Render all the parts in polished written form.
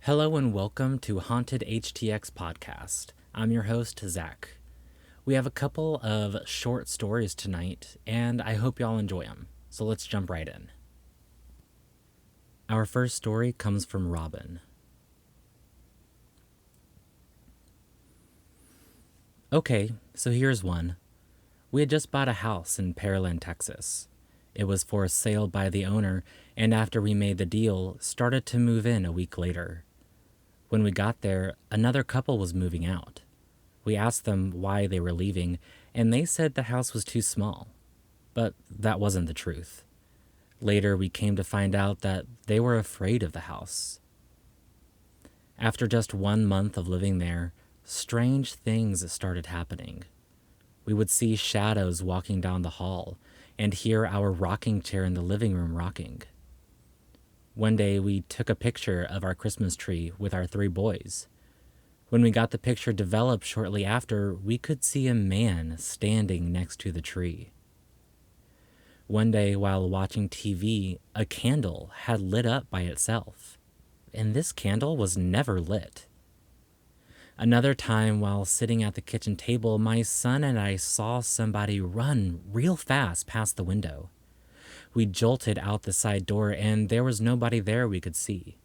Hello and welcome to Haunted HTX Podcast. I'm your host, Zach. We have a couple of short stories tonight, and I hope y'all enjoy them. So let's jump right in. Our first story comes from Robin. Okay, so here's one. We had just bought a house in Pearland, Texas. It was for sale by the owner, and after we made the deal, started to move in a week later. When we got there, another couple was moving out. We asked them why they were leaving, and they said the house was too small. But that wasn't the truth. Later, we came to find out that they were afraid of the house. After just 1 month of living there, strange things started happening. We would see shadows walking down the hall and hear our rocking chair in the living room rocking. One day, we took a picture of our Christmas tree with our 3 boys. When we got the picture developed shortly after, we could see a man standing next to the tree. One day, while watching TV, a candle had lit up by itself, and this candle was never lit. Another time, while sitting at the kitchen table, my son and I saw somebody run real fast past the window. We jolted out the side door, and there was nobody there we could see.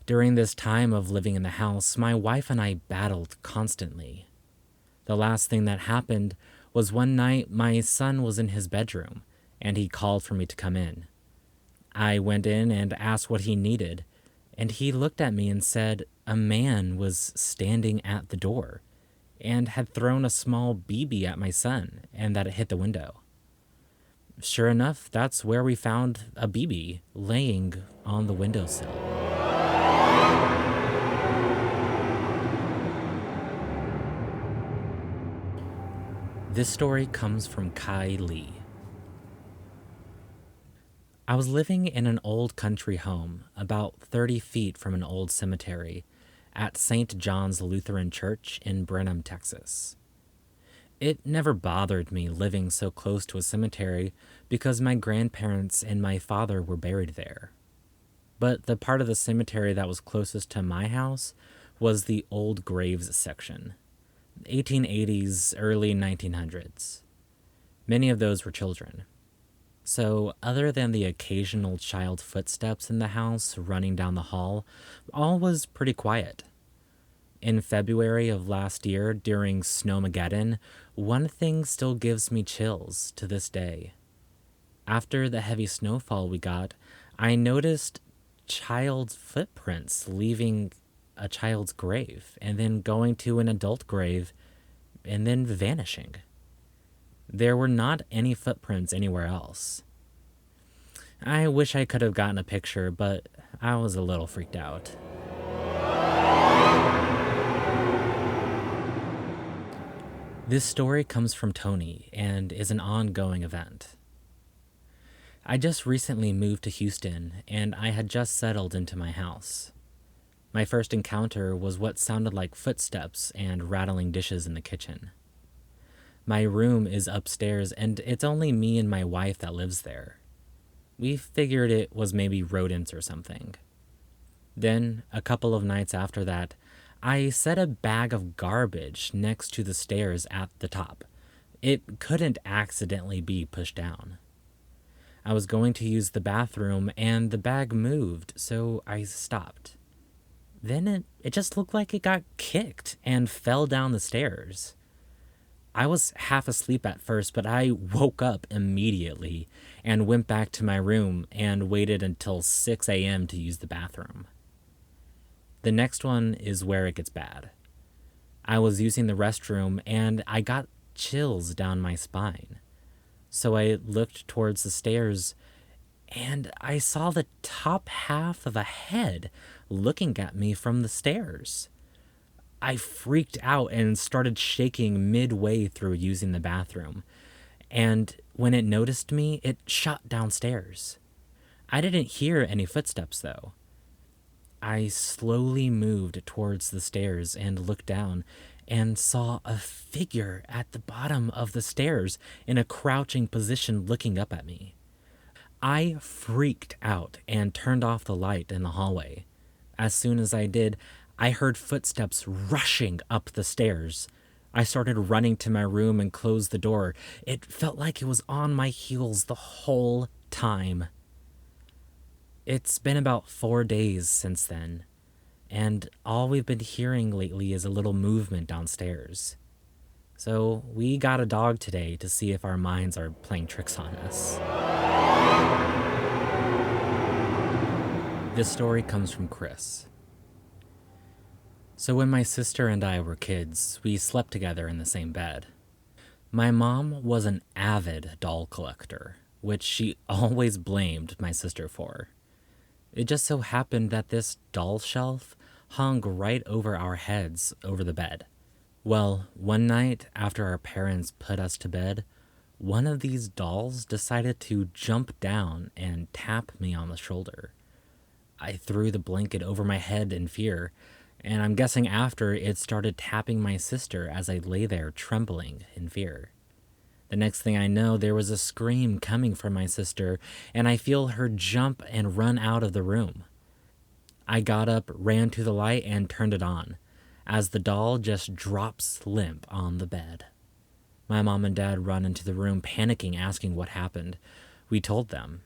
During this time of living in the house, my wife and I battled constantly. The last thing that happened was one night my son was in his bedroom, and he called for me to come in. I went in and asked what he needed, and he looked at me and said a man was standing at the door and had thrown a small BB at my son and that it hit the window. Sure enough, that's where we found a BB laying on the windowsill. This story comes from Kai Lee. I was living in an old country home about 30 feet from an old cemetery at St. John's Lutheran Church in Brenham, Texas. It never bothered me living so close to a cemetery because my grandparents and my father were buried there. But the part of the cemetery that was closest to my house was the old graves section. 1880s, early 1900s. Many of those were children. So, other than the occasional child footsteps in the house running down the hall, all was pretty quiet. In February of last year, during Snowmageddon, one thing still gives me chills to this day. After the heavy snowfall we got, I noticed child's footprints leaving a child's grave and then going to an adult grave and then vanishing. There were not any footprints anywhere else. I wish I could have gotten a picture, but I was a little freaked out. This story comes from Tony and is an ongoing event. I just recently moved to Houston and I had just settled into my house. My first encounter was what sounded like footsteps and rattling dishes in the kitchen. My room is upstairs and it's only me and my wife that lives there. We figured it was maybe rodents or something. Then, a couple of nights after that, I set a bag of garbage next to the stairs at the top. It couldn't accidentally be pushed down. I was going to use the bathroom and the bag moved, so I stopped. Then it just looked like it got kicked and fell down the stairs. I was half asleep at first, but I woke up immediately and went back to my room and waited until 6 a.m. to use the bathroom. The next one is where it gets bad. I was using the restroom and I got chills down my spine. So I looked towards the stairs and I saw the top half of a head looking at me from the stairs. I freaked out and started shaking midway through using the bathroom. And when it noticed me, it shot downstairs. I didn't hear any footsteps though. I slowly moved towards the stairs and looked down and saw a figure at the bottom of the stairs in a crouching position looking up at me. I freaked out and turned off the light in the hallway. As soon as I did, I heard footsteps rushing up the stairs. I started running to my room and closed the door. It felt like it was on my heels the whole time. It's been about 4 days since then, and all we've been hearing lately is a little movement downstairs. So we got a dog today to see if our minds are playing tricks on us. This story comes from Chris. So when my sister and I were kids, we slept together in the same bed. My mom was an avid doll collector, which she always blamed my sister for. It just so happened that this doll shelf hung right over our heads over the bed. Well, one night after our parents put us to bed, one of these dolls decided to jump down and tap me on the shoulder. I threw the blanket over my head in fear, and I'm guessing after it started tapping my sister as I lay there trembling in fear. The next thing I know, there was a scream coming from my sister, and I feel her jump and run out of the room. I got up, ran to the light, and turned it on, as the doll just drops limp on the bed. My mom and dad run into the room, panicking, asking what happened. We told them.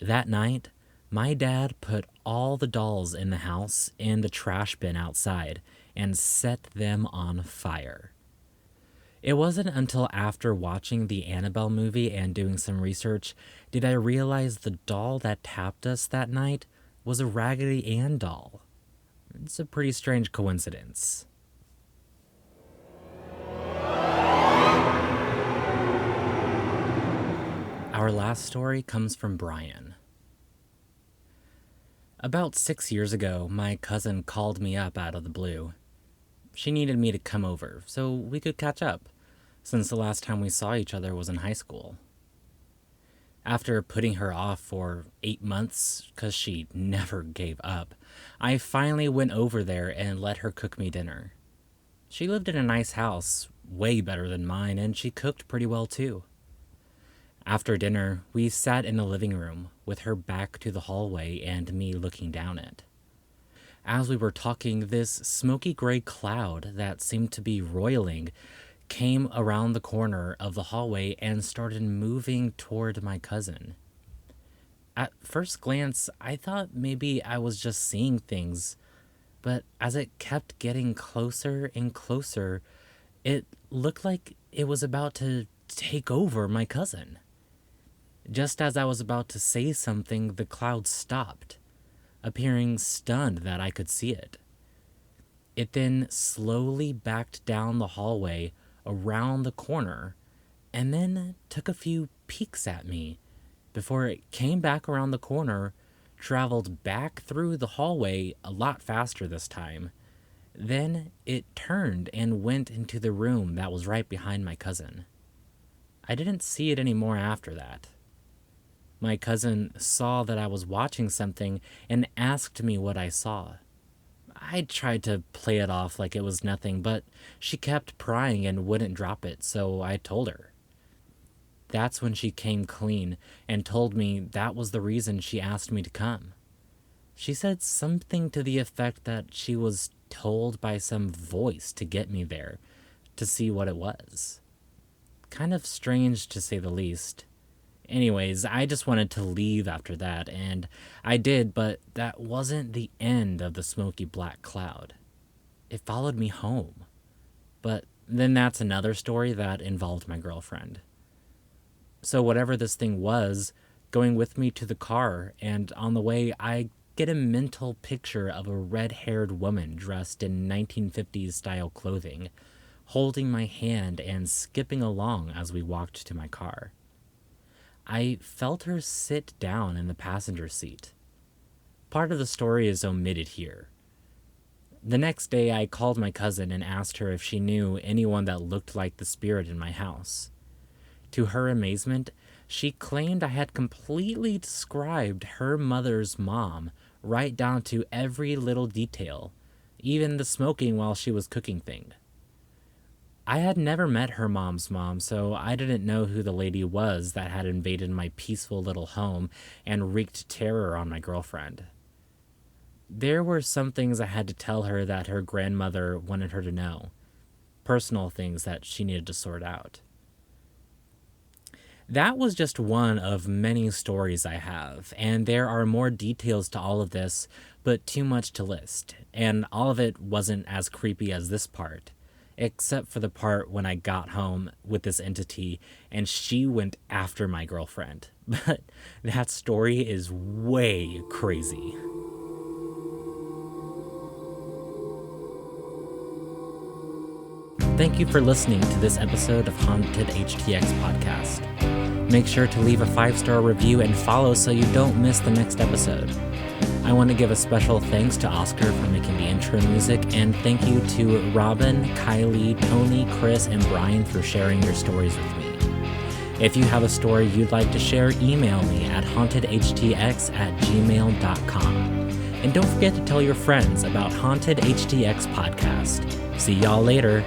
That night, my dad put all the dolls in the house in the trash bin outside and set them on fire. It wasn't until after watching the Annabelle movie and doing some research did I realize the doll that tapped us that night was a Raggedy Ann doll. It's a pretty strange coincidence. Our last story comes from Brian. About 6 years ago, my cousin called me up out of the blue. She needed me to come over so we could catch up, since the last time we saw each other was in high school. After putting her off for 8 months, because she never gave up, I finally went over there and let her cook me dinner. She lived in a nice house, way better than mine, and she cooked pretty well too. After dinner, we sat in the living room with her back to the hallway and me looking down it. As we were talking, this smoky gray cloud that seemed to be roiling came around the corner of the hallway and started moving toward my cousin. At first glance, I thought maybe I was just seeing things, but as it kept getting closer and closer, it looked like it was about to take over my cousin. Just as I was about to say something, the cloud stopped, appearing stunned that I could see it. It then slowly backed down the hallway around the corner and then took a few peeks at me before it came back around the corner, traveled back through the hallway a lot faster this time. Then it turned and went into the room that was right behind my cousin. I didn't see it anymore after that. My cousin saw that I was watching something and asked me what I saw. I tried to play it off like it was nothing, but she kept prying and wouldn't drop it, so I told her. That's when she came clean and told me that was the reason she asked me to come. She said something to the effect that she was told by some voice to get me there to see what it was. Kind of strange to say the least. Anyways, I just wanted to leave after that, and I did, but that wasn't the end of the smoky black cloud. It followed me home. But then that's another story that involved my girlfriend. So whatever this thing was, going with me to the car, and on the way I get a mental picture of a red-haired woman dressed in 1950s style clothing, holding my hand and skipping along as we walked to my car. I felt her sit down in the passenger seat. Part of the story is omitted here. The next day, I called my cousin and asked her if she knew anyone that looked like the spirit in my house. To her amazement, she claimed I had completely described her mother's mom right down to every little detail, even the smoking while she was cooking thing. I had never met her mom's mom, so I didn't know who the lady was that had invaded my peaceful little home and wreaked terror on my girlfriend. there were some things I had to tell her that her grandmother wanted her to know, personal things that she needed to sort out. That was just one of many stories I have, and there are more details to all of this, but too much to list, and all of it wasn't as creepy as this part, except for the part when I got home with this entity and she went after my girlfriend. But that story is way crazy. Thank you for listening to this episode of Haunted HTX Podcast. Make sure to leave a 5-star review and follow so you don't miss the next episode. I want to give a special thanks to Oscar for making the intro music, and thank you to Robin, Kylie, Tony, Chris, and Brian for sharing your stories with me. If you have a story you'd like to share, email me at hauntedhtx@gmail.com. And don't forget to tell your friends about Haunted HTX Podcast. See y'all later.